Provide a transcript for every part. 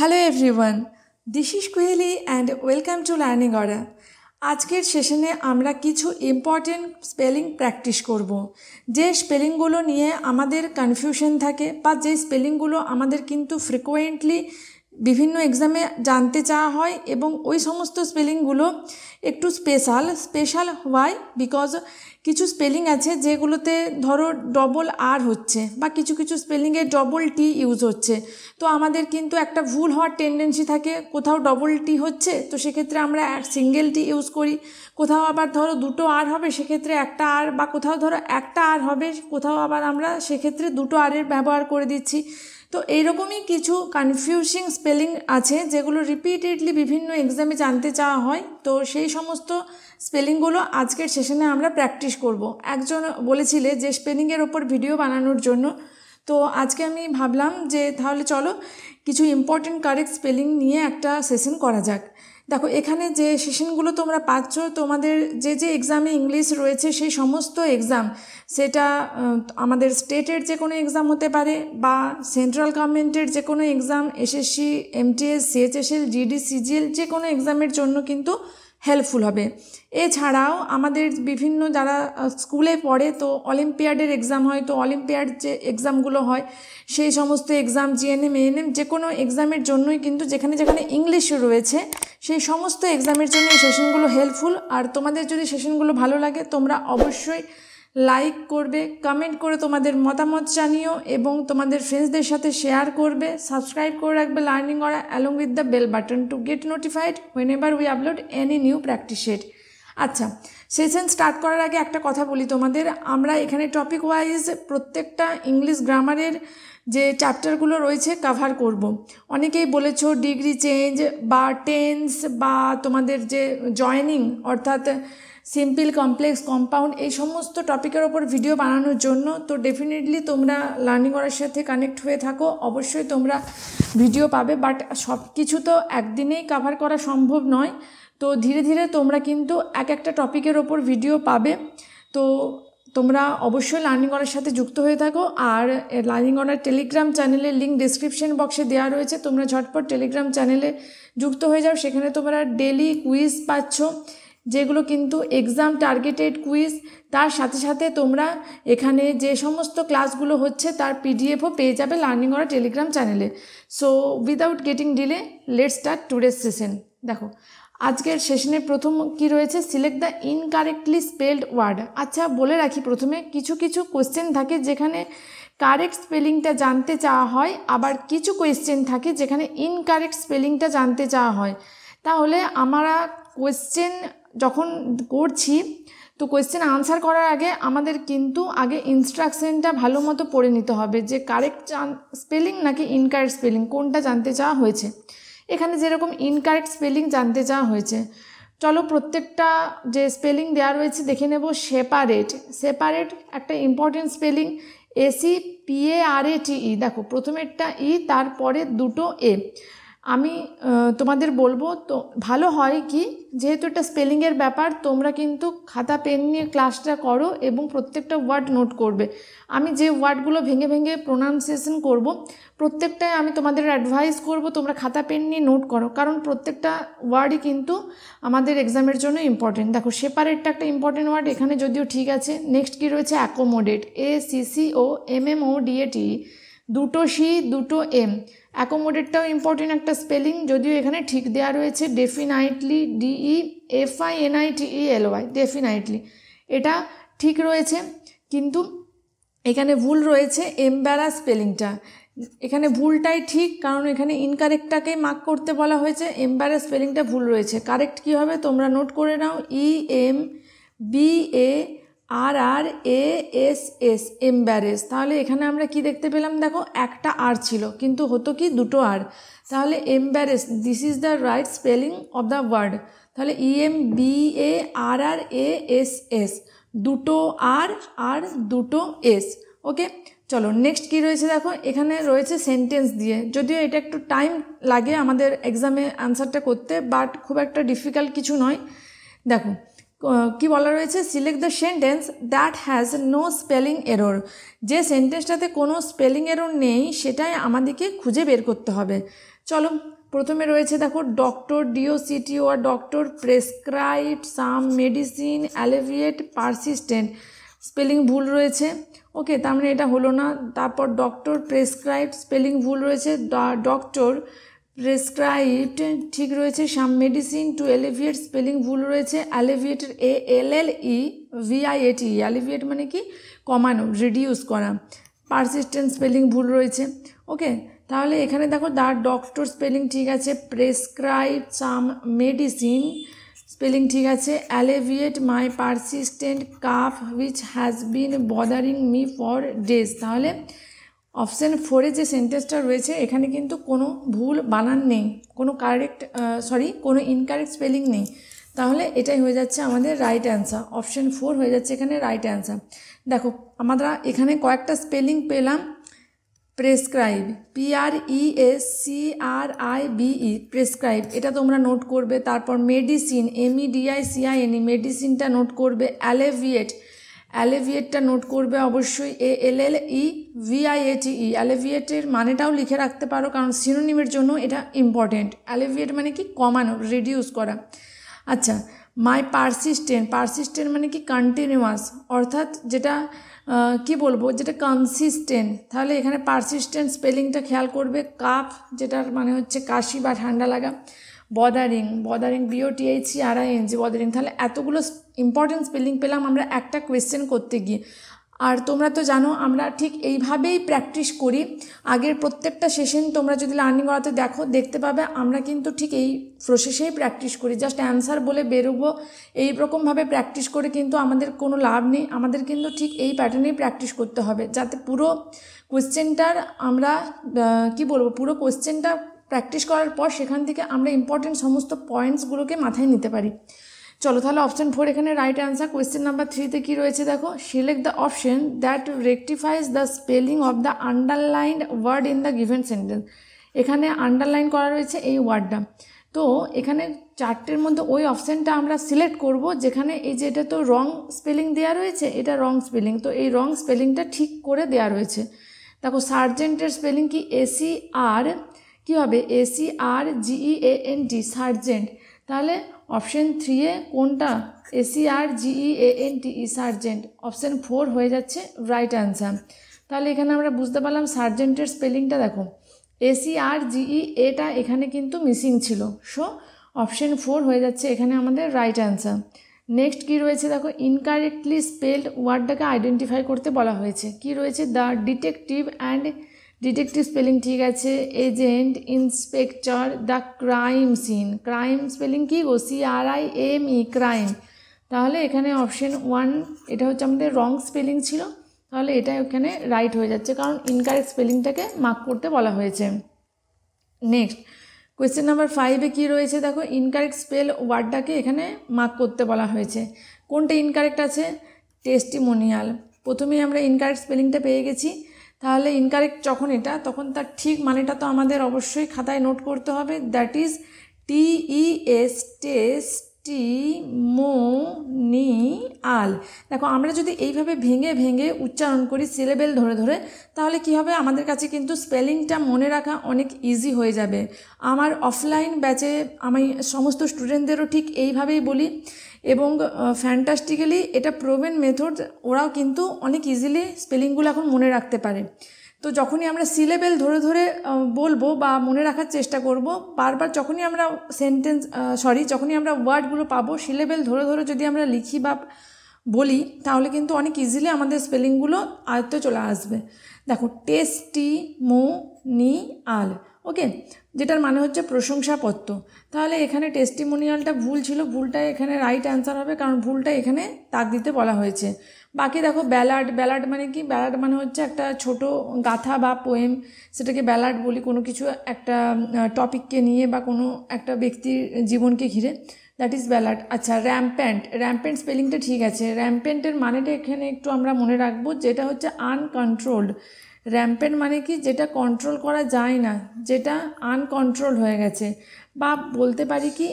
Hello everyone, this is Koheli and welcome to learning aura. আজকের সেশনে আমরা কিছু ইম্পর্টেন্ট স্পেলিং প্র্যাকটিস করব। যে স্পেলিংগুলো নিয়ে আমাদের কনফিউশন থাকে বা যে স্পেলিংগুলো আমাদের কিন্তু ফ্রিকোয়েন্টলি বিভিন্ন এক্সামে জানতে চাওয়া হয় এবং ওই সমস্ত স্পেলিংগুলো একটু স্পেশাল হয় বিকজ কিছু স্পেলিং আছে যেগুলোতে ধরো ডবল আর হচ্ছে বা কিছু স্পেলিংয়ে ডবল টি ইউজ হচ্ছে। তো আমাদের কিন্তু একটা ভুল হওয়ার টেন্ডেন্সি থাকে, কোথাও ডবল টি হচ্ছে তো সেক্ষেত্রে আমরা সিঙ্গেল টি ইউজ করি, কোথাও আবার ধরো দুটো আর হবে সেক্ষেত্রে একটা আর, বা কোথাও ধরো একটা আর হবে কোথাও আবার আমরা সেক্ষেত্রে দুটো আরের ব্যবহার করে দিচ্ছি। তো এইরকমই কিছু কনফিউজিং স্পেলিং আছে যেগুলো রিপিটেডলি বিভিন্ন এক্সামে জানতে চাওয়া হয়। তো সেই সমস্ত স্পেলিংগুলো আজকের সেশনে আমরা প্র্যাকটিস করব। একজন বলেছিলে যে স্পেলিংয়ের ওপর ভিডিও বানানোর জন্য, তো আজকে আমি ভাবলাম যে তাহলে চলো কিছু ইম্পর্টেন্ট কারেক্ট স্পেলিং নিয়ে একটা সেশন করা যাক। দেখো এখানে যে সেশনগুলো তোমরা পাচ্ছ, তোমাদের যে এক্সামে ইংলিশ রয়েছে সেই সমস্ত এক্সাম, সেটা আমাদের স্টেটের যে কোনো এক্সাম হতে পারে বা সেন্ট্রাল গভর্নমেন্টের যে কোনো exam, SSC, MTS, CHSL, GD, CGL যে কোনো এক্সামের জন্য কিন্তু হেল্পফুল হবে। এছাড়াও আমাদের বিভিন্ন যারা স্কুলে পড়ে তো অলিম্পিয়াডের এক্সাম হয়, তো অলিম্পিয়াড যে এক্সামগুলো হয় সেই সমস্ত এক্সাম, জিএনএম, এএনএম যে কোনো এক্সামের জন্যই কিন্তু যেখানে ইংলিশ রয়েছে সেই সমস্ত এক্সামের জন্য এই সেশনগুলো হেল্পফুল। আর তোমাদের যদি সেশনগুলো ভালো লাগে তোমরা অবশ্যই লাইক করবে, কমেন্ট করে তোমাদের মতামত জানিও এবং তোমাদের ফ্রেন্ডসদের সাথে শেয়ার করবে, সাবস্ক্রাইব করে রাখবে Learning Aura along with the bell button to get notified whenever we upload any new practice sheet। আচ্ছা, সেশন স্টার্ট করার আগে একটা কথা বলি তোমাদের, আমরা এখানে টপিক ওয়াইজ প্রত্যেকটা ইংলিশ গ্রামারের যে চ্যাপ্টারগুলো রয়েছে কভার করব। অনেকেই বলেছো ডিগ্রি চেঞ্জ বা টেন্স বা তোমাদের যে জয়েনিং অর্থাৎ সিম্পল, কমপ্লেক্স, কম্পাউন্ড এই সমস্ত টপিকের ওপর ভিডিও বানানোর জন্য। তো ডেফিনেটলি তোমরা লার্নিং অরার সাথে কানেক্ট হয়ে থাকো, অবশ্যই তোমরা ভিডিও পাবে, বাট সব কিছু তো একদিনেই কভার করা সম্ভব নয়। তো ধীরে ধীরে তোমরা কিন্তু এক একটা টপিকের ওপর ভিডিও পাবে। তো তোমরা অবশ্যই লার্নিং অরার সাথে যুক্ত হয়ে থাকো। আর লার্নিং অরার টেলিগ্রাম চ্যানেলের লিঙ্ক ডিসক্রিপশন বক্সে দেওয়া রয়েছে, তোমরা ঝটপট টেলিগ্রাম চ্যানেলে যুক্ত হয়ে যাও। সেখানে তোমরা ডেলি কুইজ পাচ্ছ যেগুলো কিন্তু এক্সাম টার্গেটেড কুইজ, তার সাথে সাথে তোমরা এখানে যে সমস্ত ক্লাসগুলো হচ্ছে তার পিডিএফও পেয়ে যাবে লার্নিং অরা টেলিগ্রাম চ্যানেলে। So without getting delay let's start today's session. দেখো আজকের সেশনের প্রথম কি রয়েছে, select the incorrectly spelled word. আচ্ছা বলে রাখি প্রথমে, কিছু কোয়েশ্চেন থাকে যেখানে কারেক্ট স্পেলিংটা জানতে চাওয়া হয়, আবার কিছু কোয়েশ্চেন থাকে যেখানে ইনকারেক্ট স্পেলিংটা জানতে চাওয়া হয়। তাহলে আমরা কোয়েশ্চেন যখন করছি তো কোয়েশ্চেন আনসার করার আগে আমাদের কিন্তু আগে ইনস্ট্রাকশনটা ভালো মতো পড়ে নিতে হবে যে কারেক্ট স্পেলিং নাকি ইনকারেক্ট স্পেলিং কোনটা জানতে চাওয়া হয়েছে। এখানে যেরকম ইনকারেক্ট স্পেলিং জানতে চাওয়া হয়েছে, চলো প্রত্যেকটা যে স্পেলিং দেওয়া রয়েছে দেখে নেব। সেপারেট একটা ইম্পর্টেন্ট স্পেলিং, SEPARATE। দেখো প্রথমেরটা ই, তারপরে দুটো এ। আমি তোমাদের বলবো তো ভালো হয় কি, যেহেতু এটা স্পেলিংয়ের ব্যাপার, তোমরা কিন্তু খাতা পেন নিয়ে ক্লাসটা করো এবং প্রত্যেকটা ওয়ার্ড নোট করবে। আমি যে ওয়ার্ডগুলো ভেঙে প্রোনাউন্সিয়েশন করব প্রত্যেকটাই আমি তোমাদের অ্যাডভাইস করব তোমরা খাতা পেন নিয়ে নোট করো, কারণ প্রত্যেকটা ওয়ার্ডই কিন্তু আমাদের এক্সামের জন্য ইম্পর্টেন্ট। দেখো সেপারেটটা একটা ইম্পর্টেন্ট ওয়ার্ড, এখানে যদিও ঠিক আছে। নেক্সট কি রয়েছে, অ্যাকোমোডেট, ACCOMMODATE, দুটো সি দুটো এম। অ্যাকোমোডেটটাও ইম্পর্টেন্ট একটা স্পেলিং, যদিও এখানে ঠিক দেওয়া রয়েছে। ডেফিনাইটলি, DEFINITELY, ডেফিনাইটলি এটা ঠিক রয়েছে, কিন্তু এখানে ভুল রয়েছে এমব্যারাস স্পেলিংটা। এখানে ভুলটাই ঠিক, কারণ এখানে ইনকারেক্টটাকে মার্ক করতে বলা হয়েছে, এমব্যারাস স্পেলিংটা ভুল রয়েছে। কারেক্ট কী হবে তোমরা নোট করে নাও, EMBARRASS, এমব্যারেস। তাহলে এখানে আমরা কি দেখতে পেলাম, দেখো একটা আর ছিল কিন্তু হতো কি দুটো আর, তাহলে embarrass, this is the right spelling of the word. তাহলে EMBARRASS, দুটো আর আর দুটো এস। ওকে, চলো নেক্সট কি রয়েছে দেখো, এখানে রয়েছে সেন্টেন্স দিয়ে, যদিও এটা একটু টাইম লাগে আমাদের এক্সামে আনসারটা করতে, বাট খুব একটা ডিফিকাল্ট কিছু নয়। দেখো কি বলা রয়েছে, select the sentence that has no spelling error. যে সেন্টেন্সটাতে কোনো স্পেলিং এরর নেই সেটাই আমাদেরকে খুঁজে বের করতে হবে। চলো প্রথমে রয়েছে দেখো doctor DOCT or doctor prescribed some medicine alleviate persistent, spelling ভুল রয়েছে। ওকে, তার মানে এটা হলো না। তারপর ডক্টর প্রেসক্রাইবড স্পেলিং ভুল রয়েছে, ডক্টর প্রেসক্রাইবড ঠিক রয়েছে, some medicine to alleviate spelling ভুল রয়েছে, অ্যালিভিয়েটের ALLEVIATE, অ্যালিভিয়েট মানে কি কমানো, রিডিউস করা। পারসিস্টেন্ট স্পেলিং ভুল রয়েছে। ওকে, তাহলে এখানে দেখো দ্য ডক্টর স্পেলিং ঠিক আছে, প্রেসক্রাইব সাম মেডিসিন স্পেলিং ঠিক আছে, alleviate my persistent calf which has been bothering me for days. তাহলে অপশান 4-এ যে সেন্টেন্সটা রয়েছে এখানে কিন্তু কোনো ভুল বানান নেই, কোনো কোনো ইনকারেক্ট স্পেলিং নেই। তাহলে এটাই হয়ে যাচ্ছে আমাদের রাইট অ্যান্সার, অপশান 4 হয়ে যাচ্ছে এখানে রাইট অ্যান্সার। দেখো আমরা এখানে কয়েকটা স্পেলিং পেলাম। প্রেসক্রাইব, PRESCRIBE, প্রেসক্রাইব, এটা তোমরা নোট করবে। তারপর মেডিসিন, MEDICINE, মেডিসিনটা নোট করবে। অ্যালিভিয়েটটা নোট করবে অবশ্যই, ALLEVIATE, অ্যালিভিয়েটের মানেটাও লিখে রাখতে পারো কারণ সিনোনিমের জন্য এটা ইম্পর্টেন্ট। অ্যালিভিয়েট মানে কি কমানো, রিডিউস করা। আচ্ছা, মাই পারসিস্টেন্ট মানে কি কন্টিনিউয়াস, অর্থাৎ যেটা কি বলবো, যেটা কনসিস্টেন্ট। তাহলে এখানে পারসিস্টেন্ট স্পেলিংটা খেয়াল করবে। কাফ, যেটার মানে হচ্ছে কাশি বা ঠান্ডা লাগা। Bothering, BOTHERING, bothering. তাহলে এতগুলো ইম্পর্টেন্ট স্পেলিং পেলাম আমরা একটা কোয়েশ্চেন করতে গিয়ে। আর তোমরা তো জানো আমরা ঠিক এইভাবেই প্র্যাকটিস করি। আগের প্রত্যেকটা সেশন তোমরা যদি লার্নিং করাতে দেখতে পাবে আমরা কিন্তু ঠিক এই প্রসেসেই প্র্যাকটিস করি। জাস্ট অ্যান্সার বলে বেরোবো এই রকমভাবে প্র্যাকটিস করে কিন্তু আমাদের কোনো লাভ নেই। আমাদের কিন্তু ঠিক এই প্যাটার্নেই প্র্যাকটিস করতে হবে যাতে পুরো কোয়েশ্চেনটার আমরা পুরো কোয়েশ্চেনটা প্র্যাকটিস করার পর সেখান থেকে আমরা ইম্পর্টেন্ট সমস্ত পয়েন্টসগুলোকে মাথায় নিতে পারি। চলো তাহলে অপশান 4 এখানে রাইট অ্যান্সার। কোয়েশ্চেন নাম্বার 3-তে কী রয়েছে দেখো, select the option that rectifies the spelling of the underlined word in the given sentence. এখানে আন্ডারলাইন করা রয়েছে এই ওয়ার্ডটা। তো এখানে 4টের মধ্যে ওই অপশানটা আমরা সিলেক্ট করব যেখানে এই যে এটা তো রং স্পেলিং দেওয়া রয়েছে, এটা রং স্পেলিং, তো এই রং স্পেলিংটা ঠিক করে দেওয়া রয়েছে। দেখো সার্জেন্টের স্পেলিং কি SER, কী হবে SERGEANT, সার্জেন্ট। তাহলে অপশান 3-এ কোনটা, SERGEANT, সার্জেন্ট। অপশান 4 হয়ে যাচ্ছে রাইট অ্যান্সার। তাহলে এখানে আমরা বুঝতে পারলাম সার্জেন্টের স্পেলিংটা দেখো SERGEAটা এখানে কিন্তু মিসিং ছিল, সো অপশান 4 হয়ে যাচ্ছে এখানে আমাদের রাইট অ্যান্সার। নেক্সট কী রয়েছে দেখো, ইনকারেক্টলি স্পেলড ওয়ার্ডটাকে আইডেন্টিফাই করতে বলা হয়েছে। কি রয়েছে, দ্য ডিটেকটিভ স্পেলিং ঠিক আছে, agent, inspector, the crime scene, crime spelling কি গো CRIME, ক্রাইম। তাহলে এখানে অপশান 1 এটা হচ্ছে আমাদের রং স্পেলিং ছিল, তাহলে এটা এখানে রাইট হয়ে যাচ্ছে কারণ ইনকারেক্ট স্পেলিংটাকে মার্ক করতে বলা হয়েছে। নেক্সট কোয়েশ্চেন নাম্বার 5-এ কী রয়েছে দেখো, ইনকারেক্ট স্পেল ওয়ার্ডটাকে এখানে মার্ক করতে বলা হয়েছে। কোনটা ইনকারেক্ট আছে, টেস্টিমোনিয়াল। প্রথমেই আমরা ইনকারেক্ট স্পেলিংটা পেয়ে গেছি। তাহলে ইনকারেক্ট যখন এটা, তখন তার ঠিক মানেটা তো আমাদের অবশ্যই খাতায় নোট করতে হবে। That is TES, testimonial. দেখো আমরা যদি এইভাবে ভেঙে উচ্চারণ করি সিলেবেল ধরে তাহলে কি হবে, আমাদের কাছে কিন্তু স্পেলিংটা মনে রাখা অনেক ইজি হয়ে যাবে। আমার অফলাইন ব্যাচে আমি সমস্ত স্টুডেন্টদেরও ঠিক এইভাবেই বলি এবং ফ্যান্টাস্টিক্যালি এটা প্রোভেন মেথড, ওরাও কিন্তু অনেক ইজিলি স্পেলিংগুলো এখন মনে রাখতে পারে। তো যখনই আমরা সিলেবেল ধরে বলবো বা মনে রাখার চেষ্টা করব, বারবার যখনই আমরা যখনই আমরা ওয়ার্ডগুলো পাবো সিলেবেল ধরে যদি আমরা লিখি বা বলি তাহলে কিন্তু অনেক ইজিলি আমাদের স্পেলিংগুলো আয়ত্তে চলে আসবে। দেখো টেস্টিমোনিয়াল, ওকে, যেটার মানে হচ্ছে প্রশংসাপত্র। তাহলে এখানে টেস্টিমোনিয়ালটা ভুল ছিল, ভুলটা এখানে রাইট অ্যান্সার হবে কারণ ভুলটা এখানে দাগ দিতে বলা হয়েছে। বাকি দেখো ব্যালাড মানে কি, ব্যালাড মানে হচ্ছে একটা ছোট গাথা বা পোয়েম, সেটাকে ব্যালাড বলি কোনো কিছু একটা টপিককে নিয়ে বা কোনো একটা ব্যক্তির জীবনকে ঘিরে, দ্যাট ইজ ব্যালাড। আচ্ছা র্যাম্পেন্ট স্পেলিংটা ঠিক আছে। র্যাম্পেন্টের মানেটা এখানে একটু আমরা মনে রাখবো, যেটা হচ্ছে আনকন্ট্রোলড। র্যাম্পেন্ট মানে কি, যেটা কন্ট্রোল করা যায় না, যেটা আনকন্ট্রোল হয়ে গেছে, বা বলতে পারি কি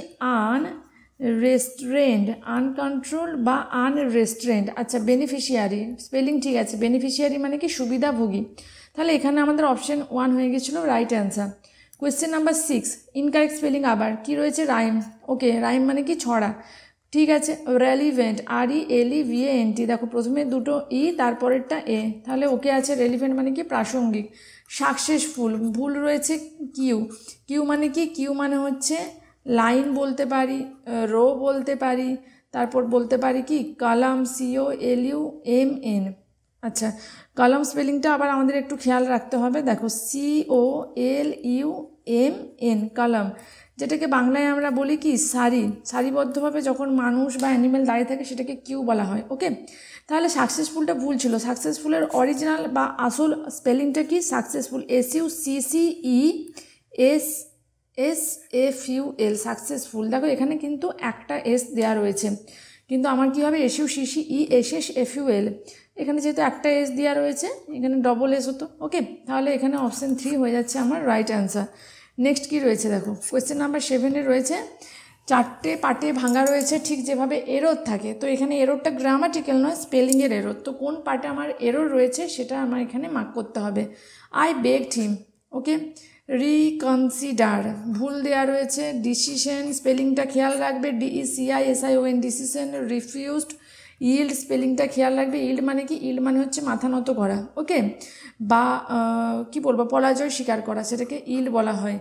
আনরেস্ট্রেন্ড, আনকন্ট্রোল বা আনরেস্ট্রেন্ড। আচ্ছা বেনিফিশিয়ারি স্পেলিং ঠিক আছে, বেনিফিশিয়ারি মানে কি সুবিধাভোগী। তাহলে এখানে আমাদের অপশান 1 হয়ে গেছিলো right answer. Question number 6, incorrect spelling আবার কি রয়েছে, রাইম। ওকে, রাইম মানে কি, ছড়া, ঠিক আছে। রেলিভেন্ট, RELEVANT, দেখো প্রথমে দুটো ই তারপরেরটা এ, তাহলে ওকে আছে। রেলিভেন্ট মানে কি, প্রাসঙ্গিক। সাকসেসফুল, ভুল রয়েছে কিউ। কিউ মানে কি, কিউ মানে হচ্ছে লাইন বলতে পারি, রো বলতে পারি, তারপর বলতে পারি কি কলাম, COLUMN। আচ্ছা, কলাম স্পেলিংটা আবার আমাদের একটু খেয়াল রাখতে হবে। দেখো COLUMN, কলাম, যেটাকে বাংলায় আমরা বলি কি সারি। সারিবদ্ধভাবে যখন মানুষ বা অ্যানিমেল দাঁড়িয়ে থাকে সেটাকে কিউ বলা হয়। ওকে, তাহলে সাকসেসফুলটা ভুল ছিল। সাকসেসফুলের অরিজিনাল বা আসল স্পেলিংটা কি, সাকসেসফুল, SUCCESSFUL, সাকসেসফুল। দেখো এখানে কিন্তু একটা এস দেওয়া রয়েছে, কিন্তু আমার কী হবে, SUCCESSFUL, এখানে যেহেতু একটা এস দেওয়া রয়েছে, এখানে ডবল এস হতো। ওকে, তাহলে এখানে অপশান 3 হয়ে যাচ্ছে আমার রাইট অ্যান্সার। নেক্সট কি রয়েছে দেখো, কোয়েশ্চেন নাম্বার 7 রয়েছে 4টে পার্টে ভাঙা রয়েছে, ঠিক যেভাবে এরর থাকে। তো এখানে এররটা গ্রামাটিক্যাল নয়, স্পেলিংয়ের এরর। তো কোন পার্টে আমার এরর রয়েছে সেটা আমার এখানে মার্ক করতে হবে। I begged him, okay. Reconsider, ভুল দেওয়া রয়েছে। ডিসিশন, স্পেলিংটা খেয়াল রাখবে, DECISION, ডিসিশন। রিফিউজড, ইল্ড, স্পেলিংটা খেয়াল রাখবে। ইল্ড মানে কি, ইল্ড মানে হচ্ছে মাথা নত করা। ওকে, বা কি বলবো, পরাজয় স্বীকার করা, সেটাকে ইল্ড বলা হয়।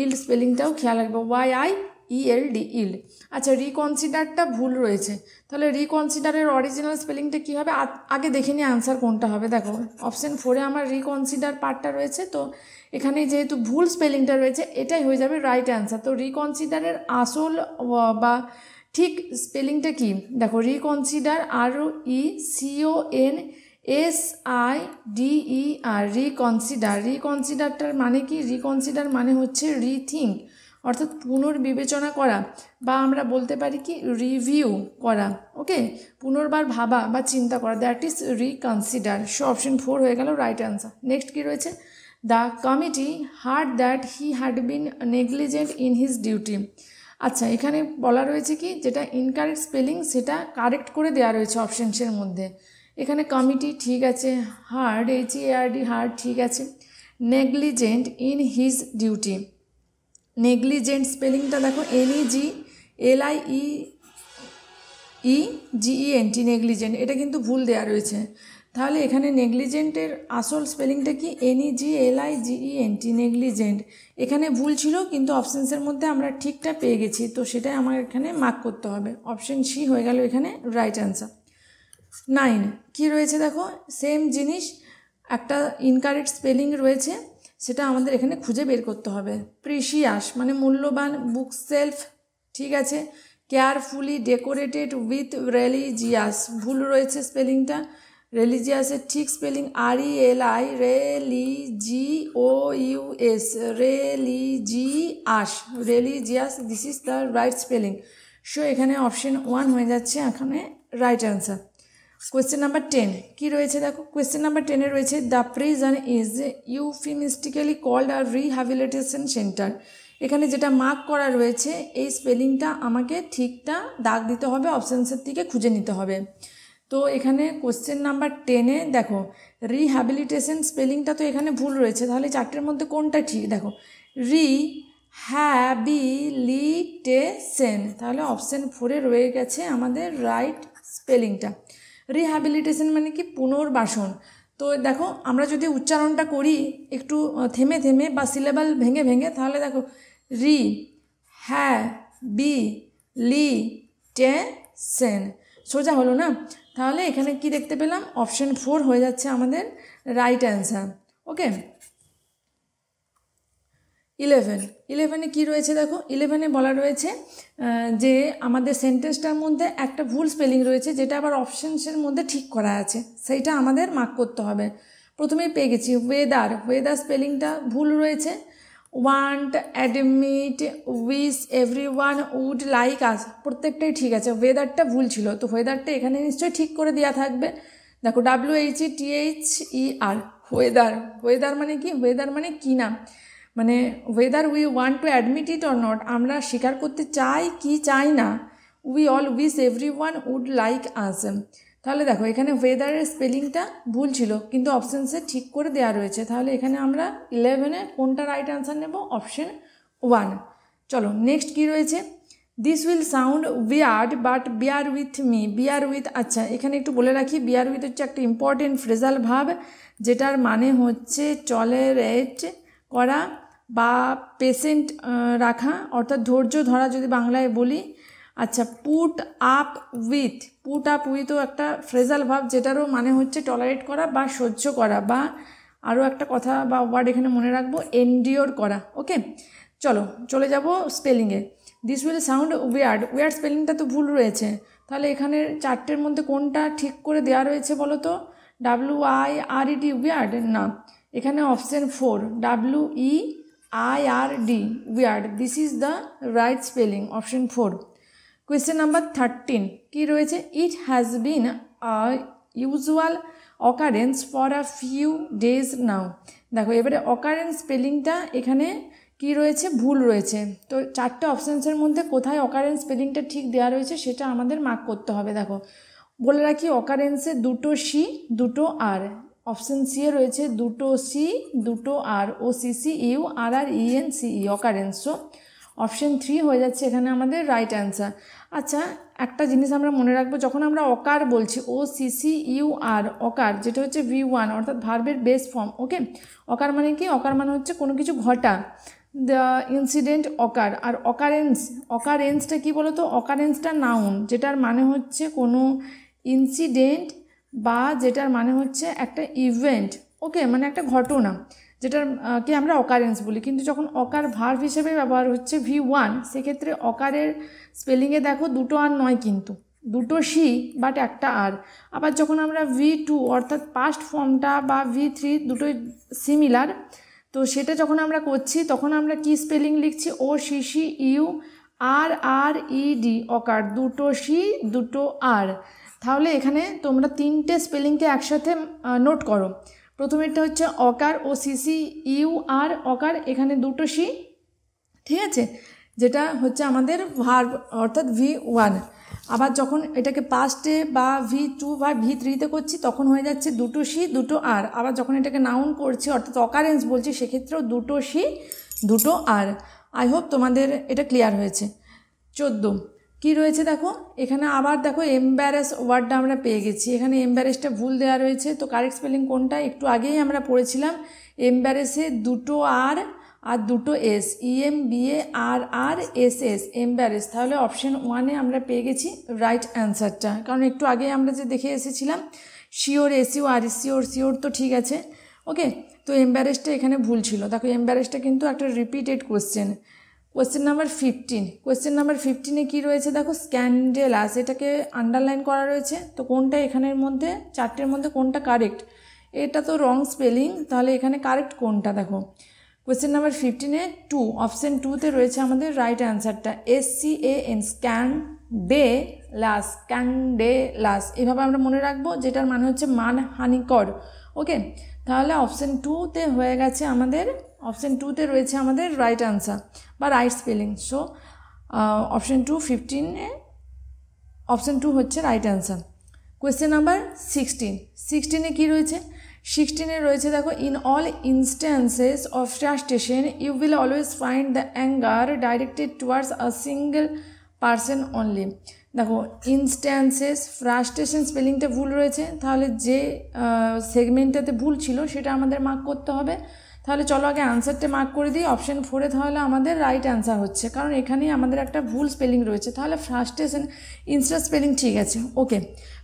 ইল্ড স্পেলিংটাও খেয়াল রাখবে, YIELD, ইল্ড। আচ্ছা, রিকনসিডারটা ভুল রয়েছে, তাহলে রিকনসিডারের অরিজিনাল স্পেলিংটা কী হবে, আগে দেখে নিয়ে আনসার কোনটা হবে। দেখো অপশান 4 আমার রিকনসিডার পার্টটা রয়েছে, তো এখানে যেহেতু ভুল স্পেলিংটা রয়েছে এটাই হয়ে যাবে রাইট অ্যান্সার। তো রিকনসিডারের আসল বা ঠিক স্পেলিংটা কি, দেখো রিকনসিডার, ROECONSIDER, রিকনসিডার। রিকনসিডারটার মানে কি, রিকনসিডার মানে হচ্ছে রিথিঙ্ক, অর্থাৎ পুনর্বিবেচনা করা, বা আমরা বলতে পারি কি রিভিউ করা। ওকে, পুনর্বার ভাবা বা চিন্তা করা, that is reconsider. So option 4 হয়ে গেল রাইট অ্যান্সার। নেক্সট কি রয়েছে, the committee hard that he had been negligent in his duty. আচ্ছা, এখানে বলা রয়েছে কি, যেটা ইনকারেক্ট স্পেলিং সেটা কারেক্ট করে দেওয়া রয়েছে অপশানসের মধ্যে। এখানে কমিটি ঠিক আছে, হার্ড, HARD, হার্ড ঠিক আছে। Negligent in his duty, negligent স্পেলিংটা দেখো NEGLIEGENT, নেগলিজেন্ট, এটা কিন্তু ভুল দেওয়া রয়েছে। তাহলে এখানে নেগলিজেন্টের আসল স্পেলিংটা কি, NEGLIGENT, নেগলিজেন্ট। এখানে ভুল ছিল, কিন্তু অপশানসের মধ্যে আমরা ঠিকটা পেয়ে গেছি, তো সেটাই আমার এখানে মার্ক করতে হবে। অপশান সি হয়ে গেল এখানে রাইট অ্যান্সার। 9 কি রয়েছে দেখো, সেম জিনিস, একটা ইনকারেক্ট স্পেলিং রয়েছে, সেটা আমাদের এখানে খুঁজে বের করতে হবে। প্রিশিয়াস মানে মূল্যবান, বুক সেলফ, ঠিক আছে। কেয়ারফুলি ডেকোরেটেড উইথ রিলিজিয়াস, ভুল রয়েছে স্পেলিংটা। রিলিজিয়াসের ঠিক spelling RELI, RELIGIOUS, religious, religious, this is the right spelling. So এখানে অপশন 1 হয়ে যাচ্ছে এখানে রাইট অ্যান্সার। কোয়েশ্চেন নাম্বার 10 কি রয়েছে দেখো, কোয়েশ্চেন নাম্বার 10 রয়েছে the prison is euphemistically called a rehabilitation centre. এখানে যেটা মার্ক করা রয়েছে এই স্পেলিংটা আমাকে ঠিকটা দাগ দিতে হবে, অপশানসের থেকে খুঁজে নিতে হবে। তো এখানে কোয়েশ্চেন নাম্বার 10 দেখো রিহ্যাবিলিটেশন স্পেলিংটা তো এখানে ভুল রয়েছে, তাহলে চারটের মধ্যে কোনটা ঠিক, দেখো রিহ্যাবিলিটেশন, তাহলে অপশান 4 রয়ে গেছে আমাদের রাইট স্পেলিংটা। রিহ্যাবিলিটেশন মানে কি পুনর্বাসন। তো দেখো আমরা যদি উচ্চারণটা করি একটু থেমে থেমে বা সিলেবাল ভেঙে ভেঙে, তাহলে দেখো রিহ্যাবিলিটেশন, সোজা হলো না। তাহলে এখানে কি দেখতে পেলাম, অপশন 4 হয়ে যাচ্ছে আমাদের রাইট অ্যান্সার। ওকে, 11 কি রয়েছে দেখো, 11 বলা রয়েছে যে আমাদের সেন্টেন্সটার মধ্যে একটা ভুল স্পেলিং রয়েছে, যেটা আবার অপশানসের মধ্যে ঠিক করা আছে, সেইটা আমাদের মার্ক করতে হবে। প্রথমেই পেয়ে গেছি ওয়েদার, ওয়েদার স্পেলিংটা ভুল রয়েছে। Want, admit, wish, everyone, would, like us, প্রত্যেকটাই ঠিক আছে। ওয়েদারটা ভুল ছিল, তো ওয়েদারটা এখানে নিশ্চয়ই ঠিক করে দেওয়া থাকবে। দেখো WHETHER, ওয়েদার, ওয়েদার মানে কি, ওয়েদার মানে কি না, মানে whether we want to admit it or not, আমরা স্বীকার করতে চাই কি চাই না। We all wish everyone would like us, তাহলে দেখো এখানে ওয়েদারের স্পেলিংটা ভুল ছিল, কিন্তু অপশানসে ঠিক করে দেওয়া রয়েছে। তাহলে এখানে আমরা 11-এ কোনটা রাইট অ্যান্সার নেব? অপশন 1। চলো নেক্সট কি রয়েছে, this will sound weird but beer with me. Beer with, আচ্ছা এখানে একটু বলে রাখি, বিয়ার উইথ হচ্ছে একটা ইম্পর্টেন্ট ফ্রেজাল ভার্ব, যেটার মানে হচ্ছে টলারেট করা বা পেশেন্ট রাখা, অর্থাৎ ধৈর্য ধরা যদি বাংলায় বলি। আচ্ছা, পুট আপ উইথও একটা ফ্রেজাল ভার্ব, যেটারও মানে হচ্ছে টলারেট করা বা সহ্য করা, বা আরও একটা কথা বা ওয়ার্ড এখানে মনে রাখবো, এন্ডিওর করা। ওকে, চলো চলে যাব স্পেলিংয়ে। This will sound weird, weird স্পেলিংটা তো ভুল রয়েছে, তাহলে এখানের চারটের মধ্যে কোনটা ঠিক করে দেওয়া রয়েছে বলো তো? WIRED উইয়ার্ড না, এখানে option 4 WEIRD weird, this is the right spelling, option 4। Question number 13 কি রয়েছে, it has been usual occurrence for a few days now. দেখো এবারে অকারেন্স স্পেলিংটা এখানে কি রয়েছে? ভুল রয়েছে। তো চারটে অপশানসের মধ্যে কোথায় অকারেন্স স্পেলিংটা ঠিক দেওয়া রয়েছে সেটা আমাদের মার্ক করতে হবে। দেখো বলে রাখি, অকারেন্সে দুটো সি দুটো আর, অপশান সি এ রয়েছে দুটো সি দুটো আর, OCCURRENCE অকারেন্স। সো অপশন 3 হয়ে যাচ্ছে এখানে আমাদের রাইট অ্যান্সার। আচ্ছা, একটা জিনিস আমরা মনে রাখবো, যখন আমরা অকার বলছি OCCUR অকার, যেটা হচ্ছে V1 অর্থাৎ ভার্বের বেস ফর্ম। ওকে, অকার মানে কি? অকার মানে হচ্ছে কোনো কিছু ঘটা, দ্য ইনসিডেন্ট অকার। আর অকারেন্সটা কি বলো তো? অকারেন্সটা নাউন, যেটার মানে হচ্ছে কোনো ইনসিডেন্ট বা যেটার মানে হচ্ছে একটা ইভেন্ট। ওকে, মানে একটা ঘটনা, যেটার কি আমরা অকারেন্স বলি। কিন্তু যখন অকার ভার্ব হিসেবে ব্যবহার হচ্ছে V1, সেক্ষেত্রে অকারের স্পেলিংয়ে দেখো দুটো আর নয়, কিন্তু দুটো সি বাট একটা আর। আবার যখন আমরা V2 অর্থাৎ পাস্ট ফর্মটা বা V3 দুটোই সিমিলার, তো সেটা যখন আমরা করছি তখন আমরা কি স্পেলিং লিখছি? OCCURRED অকার, দুটো সি দুটো আর। তাহলে এখানে তোমরা তিনটে স্পেলিংকে একসাথে নোট করো। প্রথমেরটা হচ্ছে অকার, OCCUR অকার, এখানে দুটো সি, ঠিক আছে, যেটা হচ্ছে আমাদের ভার্ব অর্থাৎ V1। আবার যখন এটাকে পাস্টে বা V2 বা V3তে করছি তখন হয়ে যাচ্ছে দুটো সি দুটো আর। আবার যখন এটাকে নাউন করছি অর্থাৎ অকারেন্স বলছি, সেক্ষেত্রেও দুটো সি দুটো আর। আই হোপ তোমাদের এটা ক্লিয়ার হয়েছে। 14 কি রয়েছে দেখো, এখানে আবার দেখো এম্বারেস ওয়ার্ডটা আমরা পেয়ে গেছি। এখানে এম্বারেসটা ভুল দেওয়া রয়েছে, তো কারেক্ট স্পেলিং কোনটা? একটু আগেই আমরা পড়েছিলাম, এম্বারেসে দুটো আর আর দুটো এস, EMBARRSS এম্বারেস। তাহলে অপশন 1-এ আমরা পেয়ে গেছি রাইট অ্যান্সারটা, কারণ একটু আগে আমরা যে দেখে এসেছিলাম শিওর, SUR শিওর তো ঠিক আছে। ওকে, তো এম্বারেসটা এখানে ভুল ছিল। দেখো এম্বারেসটা কিন্তু একটা repeated question. Question number 15, question number 15-এ কী রয়েছে দেখো, স্ক্যান্ডেলাস, এটাকে আন্ডারলাইন করা রয়েছে। তো কোনটা এখানের মধ্যে চারটের মধ্যে কোনটা কারেক্ট? এটা তো রং স্পেলিং, তাহলে এখানে কারেক্ট কোনটা? দেখো কোয়েশ্চেন নাম্বার 15-এ 2, অপশান 2-তে রয়েছে আমাদের রাইট অ্যান্সারটা, SCAN স্ক্যান্ডেলাস। এভাবে আমরা মনে রাখবো, যেটার মানে হচ্ছে মানহানিকর। ওকে, তাহলে অপশান 2-তে হয়ে গেছে আমাদের, অপশান 2-তে রয়েছে আমাদের রাইট অ্যান্সার বা রাইট স্পেলিং। সো অপশান 2 15-এ অপশান 2 হচ্ছে রাইট অ্যান্সার। কোয়েশ্চেন নাম্বার 16-এ কী রয়েছে? 16-এ রয়েছে দেখো, in all instances of frustration you will always find the anger directed towards a single person only. দেখো ইনস্ট্যান্সেস, ফ্রাস্ট্রেশন স্পেলিংটা ভুল রয়েছে, তাহলে যে সেগমেন্টটাতে ভুল ছিল সেটা আমাদের মার্ক করতে হবে। তাহলে চলো আগে আনসারটা মার্ক করে দিই। অপশন 4-এ তাহলে আমাদের রাইট অ্যান্সার হচ্ছে, কারণ এখানেই আমাদের একটা ভুল স্পেলিং রয়েছে। তাহলে ফ্রাস্ট্রেশন, ইনস্টা স্পেলিং ঠিক আছে। ওকে,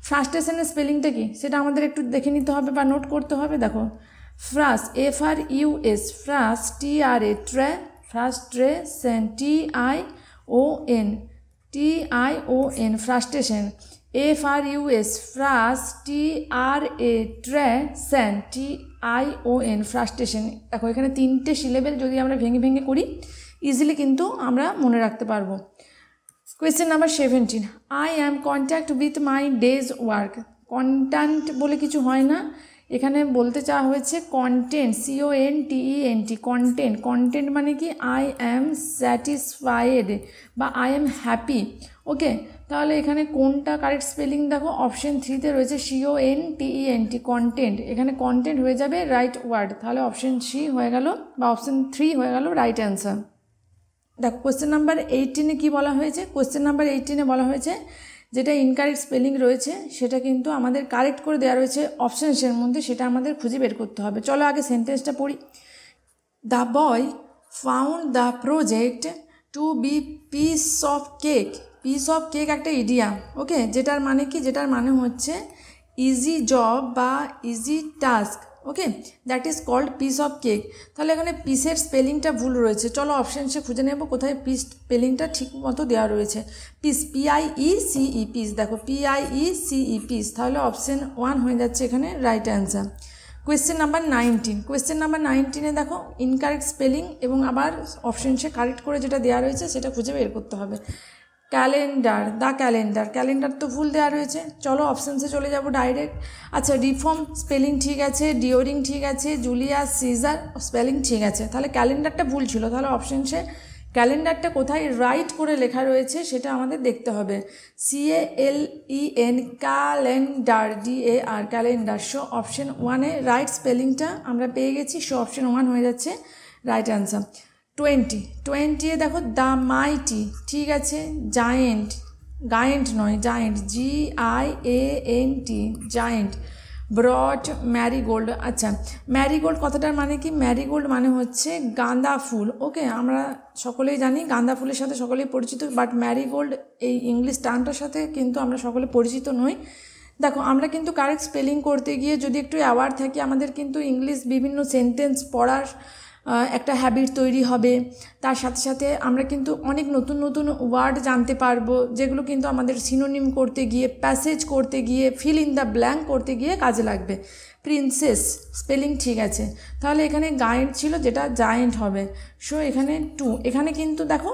ফ্রাস্ট্রেশনের স্পেলিংটা কি সেটা আমাদের একটু দেখে নিতে হবে বা নোট করতে হবে। দেখো ফ্রাস, FRUS, ফ্রাস, TRA tray, frustration, TION frustration, FRUS ফ্রাস, TRA ট্রেশন, TION frustration. দেখো এখানে তিনটে সিলেবেল যদি আমরা ভেঙে ভেঙে করি ইজিলি কিন্তু আমরা মনে রাখতে পারবো। Question number 17, I am contact with my days work. Contact বলে কিছু হয় না, এখানে বলতে চাওয়া হয়েছে কন্টেন্ট, CONTENT, কন্টেন্ট। কন্টেন্ট মানে কি আই অ্যাম স্যাটিসফাইড বা আই অ্যাম হ্যাপি। ওকে, তাহলে এখানে কোনটা কারেক্ট স্পেলিং দেখো, অপশন 3তে রয়েছে CONTENT, কন্টেন্ট। এখানে কন্টেন্ট হয়ে যাবে রাইট ওয়ার্ড, তাহলে অপশন সি হয়ে গেল বা অপশন 3 হয়ে গেল রাইট অ্যান্সার। দেখো কোয়েশ্চেন নাম্বার 18-এ কী বলা হয়েছে, কোয়েশ্চেন নাম্বার 18-এ বলা হয়েছে যেটা ইনকারেক্ট স্পেলিং রয়েছে সেটা কিন্তু আমাদের কারেক্ট করে দেওয়া রয়েছে অপশানসের মধ্যে, সেটা আমাদের খুঁজে বের করতে হবে। চলো আগে সেন্টেন্সটা পড়ি। The boy found the project to be piece of cake. Piece of cake একটা ইডিয়াম, ওকে, যেটার মানে কি, যেটার মানে হচ্ছে ইজি জব বা easy task. Okay, that is called piece of cake. তাহলে এখানে পিসের স্পেলিংটা ভুল রয়েছে, চলো অপশানসে খুঁজে নেব কোথায় পিস স্পেলিংটা ঠিক মতো দেওয়া রয়েছে। পিস, PIECE, পিস, দেখো PIECE, পিস, তাহলে অপশান 1 হয়ে যাচ্ছে এখানে right answer. Question number 19, question number 19-এ দেখো ইনকারেক্ট স্পেলিং এবং আবার অপশানসে কারেক্ট করে যেটা দেওয়া রয়েছে সেটা খুঁজে বের করতে হবে। ক্যালেন্ডার, দ্য ক্যালেন্ডার, ক্যালেন্ডার তো ভুল দেওয়া রয়েছে, চলো অপশানসে চলে যাব ডাইরেক্ট। আচ্ছা, রিফর্ম স্পেলিং ঠিক আছে, ডিওরিং ঠিক আছে, জুলিয়াস সিজার স্পেলিং ঠিক আছে, তাহলে ক্যালেন্ডারটা ভুল ছিল, তাহলে অপশানসে ক্যালেন্ডারটা কোথায় রাইট করে লেখা রয়েছে সেটা আমাদের দেখতে হবে। CALEN, calendar, DAR, calendar. So option 1-এ রাইট স্পেলিংটা আমরা পেয়ে গেছি, সো অপশান 1 হয়ে যাচ্ছে রাইট অ্যান্সার। 20-এ দেখো দ্য মাইটি, ঠিক আছে, জায়েন্ট, গায়েন্ট নয় giant, GIANT, giant. Broad marigold, আচ্ছা ম্যারিগোল্ড কথাটার মানে কি, ম্যারিগোল্ড মানে হচ্ছে গাঁদা ফুল। ওকে, আমরা সকলেই জানি গাঁদা ফুলের সাথে সকলেই পরিচিত, বাট ম্যারিগোল্ড এই ইংলিশ টার্মটার সাথে কিন্তু আমরা সকলে পরিচিত নই। দেখো আমরা কিন্তু কারেক্ট স্পেলিং করতে গিয়ে যদি একটু অ্যাওয়ার থাকি, আমাদের কিন্তু ইংলিশ বিভিন্ন সেন্টেন্স পড়ার একটা হ্যাবিট তৈরি হবে, তার সাথে সাথে আমরা কিন্তু অনেক নতুন নতুন ওয়ার্ড জানতে পারবো, যেগুলো কিন্তু আমাদের সিনোনিম করতে গিয়ে, প্যাসেজ করতে গিয়ে, ফিল ইন দ্য ব্ল্যাঙ্ক করতে গিয়ে কাজে লাগবে। প্রিন্সেস স্পেলিং ঠিক আছে, তাহলে এখানে গায়েন্ট ছিল যেটা জায়েন্ট হবে, সো এখানে 2। এখানে কিন্তু দেখো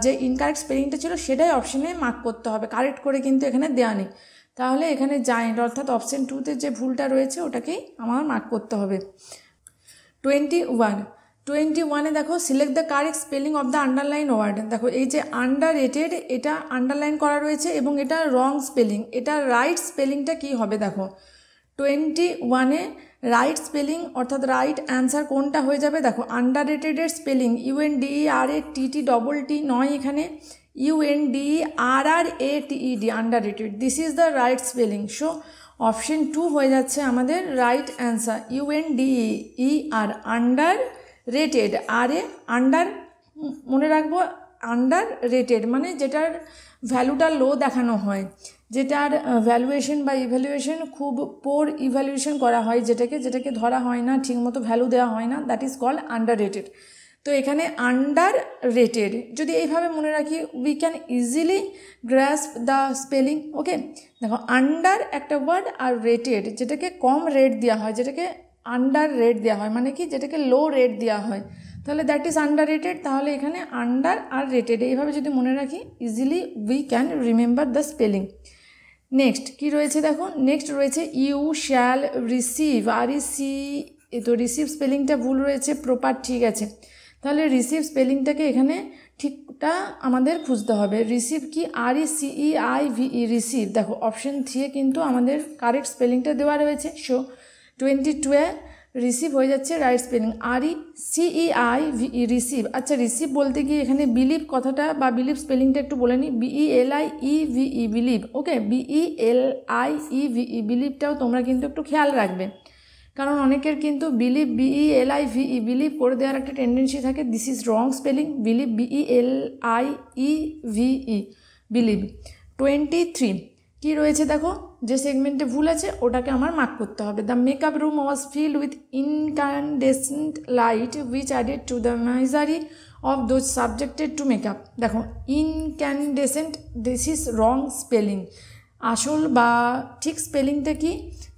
যে ইনকারেক্ট স্পেলিংটা ছিল সেটাই অপশানে মার্ক করতে হবে, কারেক্ট করে কিন্তু এখানে দেওয়া নেই, তাহলে এখানে জায়েন্ট অর্থাৎ অপশান 2-তে যে ভুলটা রয়েছে ওটাকেই আমার মার্ক করতে হবে। 21-এ দেখো select the correct spelling of the underline word. দেখো এই যে আন্ডার রেটেড, এটা আন্ডারলাইন করা রয়েছে এবং এটা রং স্পেলিং, এটা রাইট স্পেলিংটা কী হবে দেখো। 21-এ রাইট স্পেলিং অর্থাৎ রাইট অ্যান্সার কোনটা হয়ে যাবে দেখো, আন্ডার রেটেডের স্পেলিং UNDERATT নয়, এখানে UNDERRATED, under rated, this is the right spelling, so option 2 হয়ে যাচ্ছে আমাদের right answer. UNDER, under rated, under মনে রাখবো, আন্ডার রেটেড মানে যেটার ভ্যালুটা লো দেখানো হয়, যেটার ভ্যালুয়েশন বা ইভ্যালুয়েশন খুব পোর ইভ্যালুয়েশন করা হয়, যেটাকে ধরা হয় না, ঠিকমতো ভ্যালু দেওয়া হয় না, that is called underrated. তো এখানে আন্ডার রেটেড যদি এইভাবে মনে রাখি, we can easily grasp the spelling. Okay, দেখো আন্ডার একটা ওয়ার্ড আর রেটেড যেটাকে কম রেট দেওয়া হয়, যেটাকে আন্ডার রেট দেওয়া হয় মানে কি, যেটাকে লো রেট দেওয়া হয়, তাহলে দ্যাট ইজ আন্ডার রেটেড। তাহলে এখানে আন্ডার আর রেটেড এইভাবে যদি মনে রাখি, easily we can remember the spelling. Next কী রয়েছে দেখো, নেক্সট রয়েছে ইউ শ্যাল রিসিভ, REC, তো রিসিভ স্পেলিংটা ভুল রয়েছে, প্রপার ঠিক আছে, তাহলে রিসিভ স্পেলিংটাকে এখানে ঠিকটা আমাদের খুঁজতে হবে। রিসিভ কি, RECEIVE, রিসিভ, দেখো অপশন 3-এ কিন্তু আমাদের কারেক্ট স্পেলিংটা দেওয়া রয়েছে, সো 22-এ রিসিভ হয়ে যাচ্ছে রাইট স্পেলিং, RECEIVE, রিসিভ। আচ্ছা, রিসিভ বলতে গিয়ে এখানে বিলিভ কথাটা বা বিলিভ স্পেলিংটা একটু বলে নিই, BELIEVE, বিলিভ। ওকে, BELIEVE, বিলিভটাও তোমরা কিন্তু একটু খেয়াল রাখবে, কারণ অনেকের কিন্তু বিলিভ BELIVE, বিলিভ করে দেওয়ার একটা টেন্ডেন্সি থাকে, this is wrong spelling, believe BELIEVE, believe. 23 কী রয়েছে দেখো, যে সেগমেন্টে ভুল আছে ওটাকে আমার মার্ক করতে হবে। The makeup room was filled with incandescent light which added to the misery of those subjected to makeup. দেখো incandescent, this is wrong spelling, আসল বা ঠিক স্পেলিংটা কি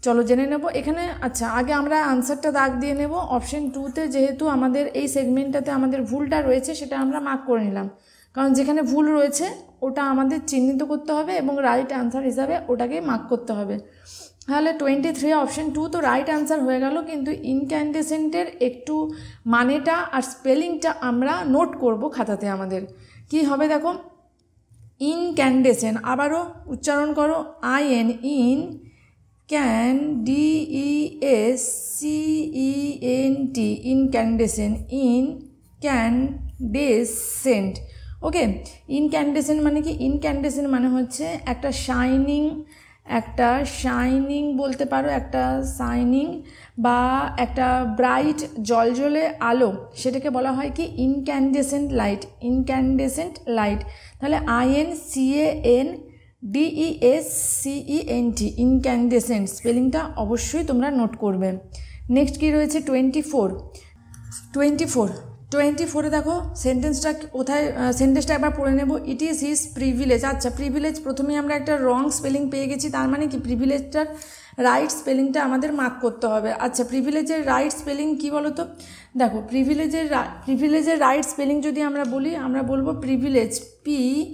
চলো জেনে নেব এখানে। আচ্ছা, আগে আমরা আনসারটা দাগ দিয়ে নেব। অপশন 2-তে যেহেতু আমাদের এই সেগমেন্টটাতে আমাদের ভুলটা রয়েছে সেটা আমরা মার্ক করে নিলাম, কারণ যেখানে ভুল রয়েছে ওটা আমাদের চিহ্নিত করতে হবে এবং রাইট আনসার হিসাবে ওটাকে মার্ক করতে হবে। তাহলে 23 অপশন 2 তো রাইট অ্যান্সার হয়ে গেল, কিন্তু ইনক্যান্ডেসেন্টের একটু মানেটা আর স্পেলিংটা আমরা নোট করব খাতাতে। আমাদের কি হবে দেখো, ইনক্যান্ডেসেন্ট, আবারও উচ্চারণ করো, IN, in can DESCENT, incandescent, incandescent. Okay, incandescent মানে কি? ইনক্যান্ডেসেন্ট মানে হচ্ছে একটা শাইনিং বলতে পারো, একটা শাইনিং বা একটা ব্রাইট জলজলে আলো, সেটাকে বলা হয় কি? Incandescent light, incandescent light. তাহলে INCANDESCENT, ইনক্যান্ডেসেন্ট, স্পেলিংটা অবশ্যই তোমরা নোট করবে। নেক্সট কি রয়েছে 24 দেখো সেন্টেন্সটা কোথায়, সেন্টেন্সটা একবার পড়ে নেব। It is his privilege. আচ্ছা, প্রিভিলেজ প্রথমে আমরা একটা রং স্পেলিং পেয়ে গেছি, তার মানে কি প্রিভিলেজটার রাইট স্পেলিংটা আমাদের মার্ক করতে হবে। আচ্ছা, প্রিভিলেজের রাইট স্পেলিং কি বলো তো? দেখো, প্রিভিলেজের রাইট স্পেলিং যদি আমরা বলি, আমরা বলবো প্রিভিলেজ, PRIVILEGE,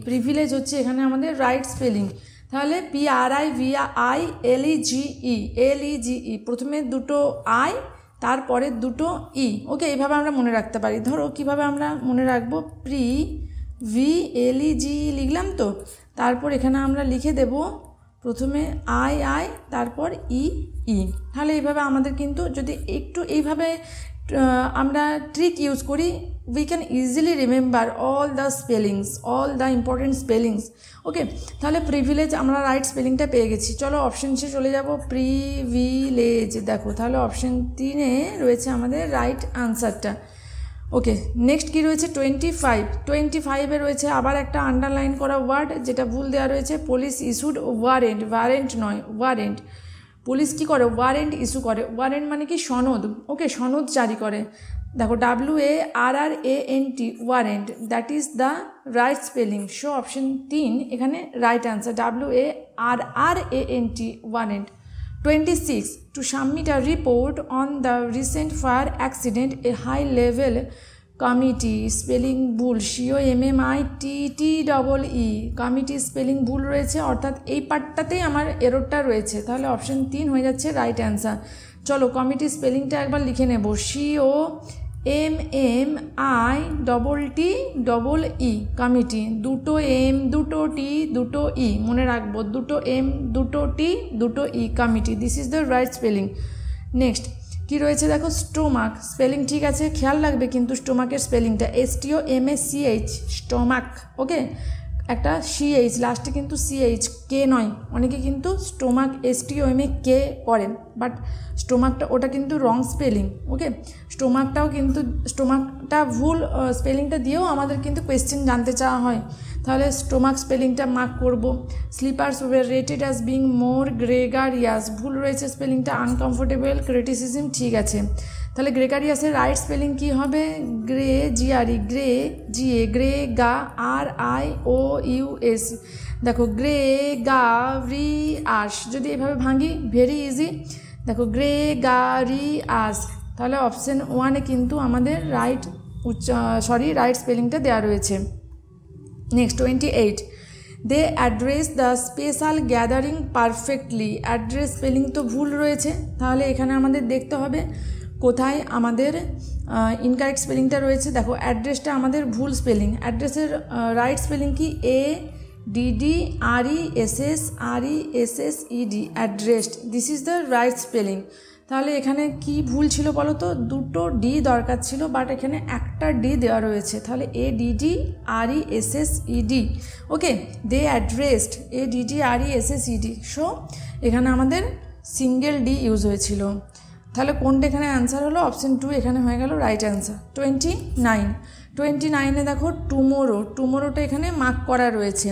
প্রিভিলেজ হচ্ছে এখানে আমাদের রাইট স্পেলিং। তাহলে PRIVILEGE, প্রথমে দুটো আই, তারপরে দুটো ই। ওকে, এইভাবে আমরা মনে রাখতে পারি। ধরো কিভাবে আমরা মনে রাখবো, PRIVILEGE লিখলাম তো, তারপর এখানে আমরা লিখে দেব প্রথমে আই, তারপর ই। তাহলে এইভাবে আমাদের কিন্তু যদি একটু এইভাবে আমরা ট্রিক ইউজ করি, we can easily remember all the important spellings. ওকে, তাহলে প্রিভিলেজ আমরা রাইট স্পেলিংটা পেয়ে গেছি। চলো অপশন সে চলে যাব, প্রিভিলেজ। দেখো তাহলে অপশন 3-এ রয়েছে আমাদের রাইট আনসারটা। ওকে, নেক্সট কি রয়েছে 25-এ রয়েছে আবার একটা আন্ডারলাইন করা ওয়ার্ড, যেটা ভুল দেওয়া রয়েছে। Police issued warrant. পুলিশ কী করে? ওয়ারেন্ট ইস্যু করে। ওয়ারেন্ট মানে কি? সনদ। ওকে, সনদ জারি করে। দেখো WARRANT, warrant, that is the right spelling. So option 3 এখানে right answer, WARRANT, warrant. 26, to submit a report on the recent fire accident, a high level committee, spelling ভুল, COMMITTEE, কমিটি স্পেলিং ভুল রয়েছে, অর্থাৎ এই পার্টটাতেই আমার এররটা রয়েছে। তাহলে অপশন 3 হয়ে যাচ্ছে রাইট অ্যান্সার। চলো কমিটি স্পেলিংটা একবার লিখে নেব, COMMITTEE, কমিটি, দুটো M, দুটো T, দুটো E, মনে রাখবো, দুটো M, দুটো T, দুটো E, committee. This is the right spelling. Next কি রয়েছে দেখো, স্টোমাক, স্পেলিং ঠিক আছে, খেয়াল রাখবে কিন্তু স্টোমাকের স্পেলিংটা, STOMACH, স্টোমাক। ওকে, একটা CH লাস্টে, কিন্তু CH কে নয়, অনেকে কিন্তু স্টোমাক STOMAK করেন, বাট স্টোমাকটা ওটা কিন্তু রং স্পেলিং। ওকে, স্টোমাকটা ভুল স্পেলিংটা দিয়েও আমাদের কিন্তু কোয়েশ্চেন জানতে চাওয়া হয়। তাহলে স্টোমাক স্পেলিংটা মার্ক করব। Sleepers were rated as being more gregarious, ভুল রয়েছে স্পেলিংটা। আনকমফোর্টেবল, ক্রিটিসিজম ঠিক আছে। তাহলে গ্রেগারিয়াসের রাইট স্পেলিং কি হবে? গ্রেগা, RIOUS। দেখো গ্রেগারিয়াস, যদি এভাবে ভাঙি, ভেরি ইজি। দেখো গ্রেগারিয়াস, তাহলে অপশন 1-এ কিন্তু আমাদের রাইট স্পেলিংটা দেওয়া রয়েছে। Next 28, they address the special gathering perfectly, address spelling তো ভুল রয়েছে, তাহলে এখানে আমাদের দেখতে হবে কোথায় আমাদের ইনকারেক্ট স্পেলিংটা রয়েছে। দেখো অ্যাড্রেসটা আমাদের ভুল স্পেলিং, অ্যাড্রেসের রাইট স্পেলিং কি? ADDRESSED, addressed, this is the right spelling. তাহলে এখানে কি ভুল ছিল বলো তো? দুটো ডি দরকার ছিল, বাট এখানে একটা ডি দেওয়া রয়েছে, তাহলে ADDRESSED। ওকে, দে অ্যাড্রেসড, ADDRESSED। সো এখানে আমাদের সিঙ্গেল ডি ইউজ হয়েছিল। তাহলে কোনটা এখানে অ্যান্সার হলো? অপশন 2 এখানে হয়ে গেল রাইট অ্যান্সার। 29-এ দেখো টুমোরোটা এখানে মার্ক করা রয়েছে।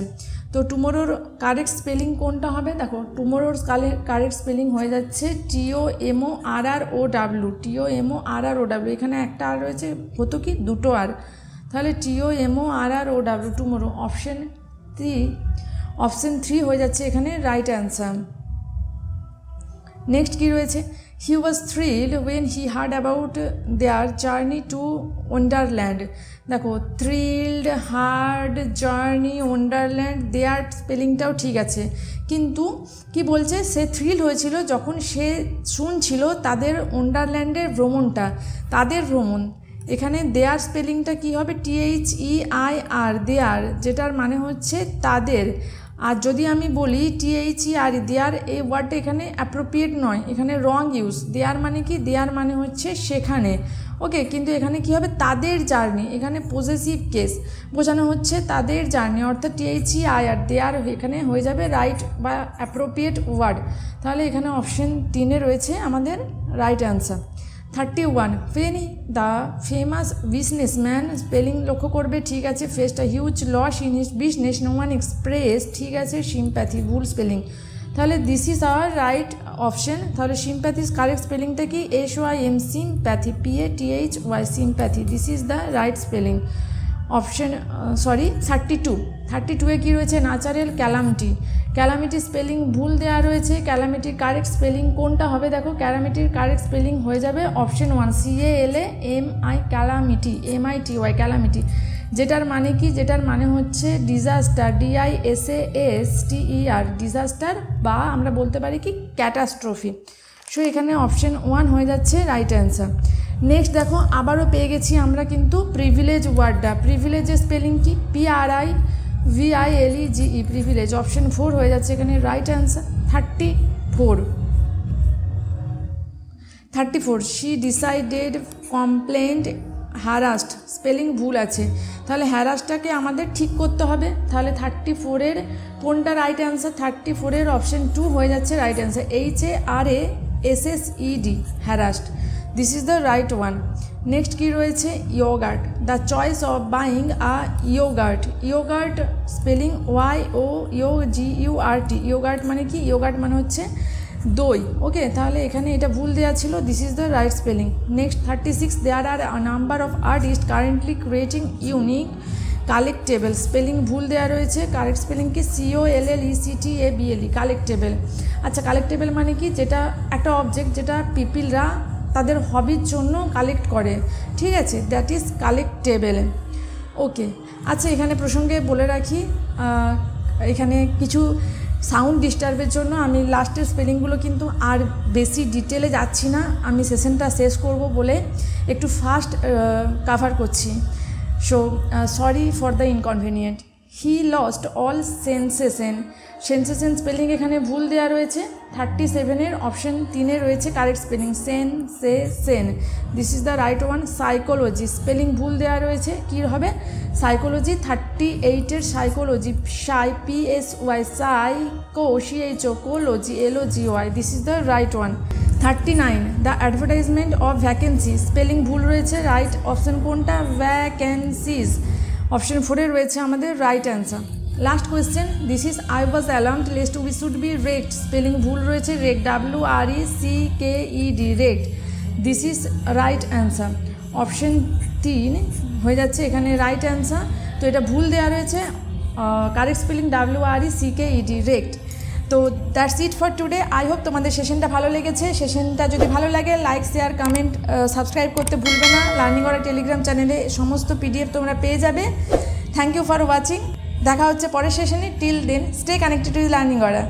তো টুমোরোর কারেক্ট স্পেলিং কোনটা হবে? দেখো টুমোরোর কারেক্ট স্পেলিং হয়ে যাচ্ছে TOMORROW, এখানে একটা আর রয়েছে, হতো কি দুটো আর, তাহলে TOMORROW, টুমোরো। অপশন 3 হয়ে যাচ্ছে এখানে রাইট অ্যান্সার। নেক্সট কি রয়েছে? He was thrilled when he heard about their journey to Wonderland. দেখো thrilled, heard, journey, Wonderland, their স্পেলিংটাও ঠিক আছে, কিন্তু কি বলছে, সে থ্রিল হয়েছিল যখন সে শুনছিল তাদের ওয়ান্ডারল্যান্ডের ভ্রমণটা, তাদের ভ্রমণ। এখানে দেয়ার স্পেলিংটা কি হবে, THEIR, দেয়ার, যেটার মানে হচ্ছে তাদের। আর যদি আমি বলি THER, দেয়ার, এই ওয়ার্ডটা এখানে অ্যাপ্রোপ্রিয়েট নয়, এখানে রং ইউজ। দেয়ার মানে কি, দেয়ার মানে হচ্ছে সেখানে, ওকে, কিন্তু এখানে কি হবে, তাদের জার্নি, এখানে পজেসিভ কেস বোঝানো হচ্ছে তাদের জার্নি, অর্থাৎ THEIR, দেয়ার এখানে হয়ে যাবে রাইট বা অ্যাপ্রোপ্রিয়েট ওয়ার্ড। তাহলে এখানে অপশন 3 রয়েছে আমাদের right answer. 31, Feni the famous businessman, spelling লক্ষ্য করবে, ঠিক আছে, faced a huge loss in his business, no one express, ঠিক আছে, সিম্প্যাথি, ভুল স্পেলিং। তাহলে this is our right option. তাহলে সিম্প্যাথিস কারেক্ট স্পেলিংটা কি, SYM, sympathy, PATHY, sympathy, this is the right spelling. Option 32 কী রয়েছে, ন্যাচারাল ক্যালামিটি, ক্যালামিটি স্পেলিং ভুল দেওয়া রয়েছে। ক্যালামিটির কারেক্ট স্পেলিং কোনটা হবে, দেখো ক্যালামিটির কারেক্ট স্পেলিং হয়ে যাবে option 1, CALAMI, calamity, MITY, calamity, যেটার মানে কি, যেটার মানে হচ্ছে ডিজাস্টার, DISASTER, ডিজাস্টার, বা আমরা বলতে পারি কি ক্যাটাস্ট্রফি। সো এখানে অপশন 1 হয়ে যাচ্ছে রাইট অ্যান্সার। নেক্সট দেখো আবারও পেয়ে গেছি আমরা কিন্তু প্রিভিলেজ ওয়ার্ডটা। প্রিভিলেজের স্পেলিং কি, PRIVILEGE, প্রিভিলেজ, অপশন 4 হয়ে যাচ্ছে এখানে right answer. 34, she decided, complaint, harassed, spelling ভুল আছে, তাহলে হ্যারাসটাকে আমাদের ঠিক করতে হবে। তাহলে 34 কোনটা রাইট অ্যান্সার, 34 অপশন 2 হয়ে যাচ্ছে right answer, HARASSED, harassed, this is the right one. Next কী রয়েছে, yogurt, the choice of buying a yogurt, yogurt spelling YOGURT, yogurt মানে কি, ইয়োগার্ট মানে হচ্ছে দই, ওকে, তাহলে এখানে এটা ভুল দেওয়া ছিল, this is the right spelling. Next 36, there are a number of artist currently creating unique collectable, spelling ভুল দেওয়া রয়েছে, কারেক্ট স্পেলিং কি, COLLECTABLE, কালেক্টেবল। আচ্ছা, কালেক্টেবল মানে কি, যেটা একটা অবজেক্ট যেটা পিপিলরা তাদের হবির জন্য কালেক্ট করে, ঠিক আছে, দ্যাট ইজ কালেক্টেবল, ওকে। আচ্ছা, এখানে প্রসঙ্গে বলে রাখি, এখানে কিছু সাউন্ড ডিস্টার্বের জন্য আমি লাস্টের স্পেলিংগুলো কিন্তু আর বেশি ডিটেলে যাচ্ছি না, আমি সেশনটা শেষ করব বলে একটু ফাস্ট কাভার করছি। So sorry for the inconvenient. He lost all sensation, sensation spelling এখানে ভুল দেওয়া রয়েছে। 37 অপশন 3 রয়েছে correct spelling, Sen, this is the right one. Psychology spelling ভুল দেওয়া রয়েছে, কী হবে, psychology. 38 psychology, PSY, psychology, LOGY, this is the right one. 39 the advertisement of vacancy, spelling ভুল রয়েছে, রাইট অপশন কোনটা, ভ্যাকেন্সিজ, অপশন 4 রয়েছে আমাদের right answer. Last question, this is I was alarmed lest we should be wrecked, spelling ভুল রয়েছে, wrecked, WRECKED, wrecked, this is right answer. Option 3 হয়ে যাচ্ছে এখানে রাইট অ্যান্সার, তো এটা ভুল দেওয়া রয়েছে, কারেক্ট স্পেলিং WRECKED, রেকড। তো that's it for today. I hope তোমাদের সেশনটা ভালো লেগেছে। সেশনটা যদি ভালো লাগে, লাইক, শেয়ার, কমেন্ট, সাবস্ক্রাইব করতে ভুলবে না। লার্নিং অরা টেলিগ্রাম চ্যানেলে সমস্ত PDF তোমরা পেয়ে যাবে। Thank you for watching. দেখা হচ্ছে পরের সেশনে। Till then stay connected with Learning aura.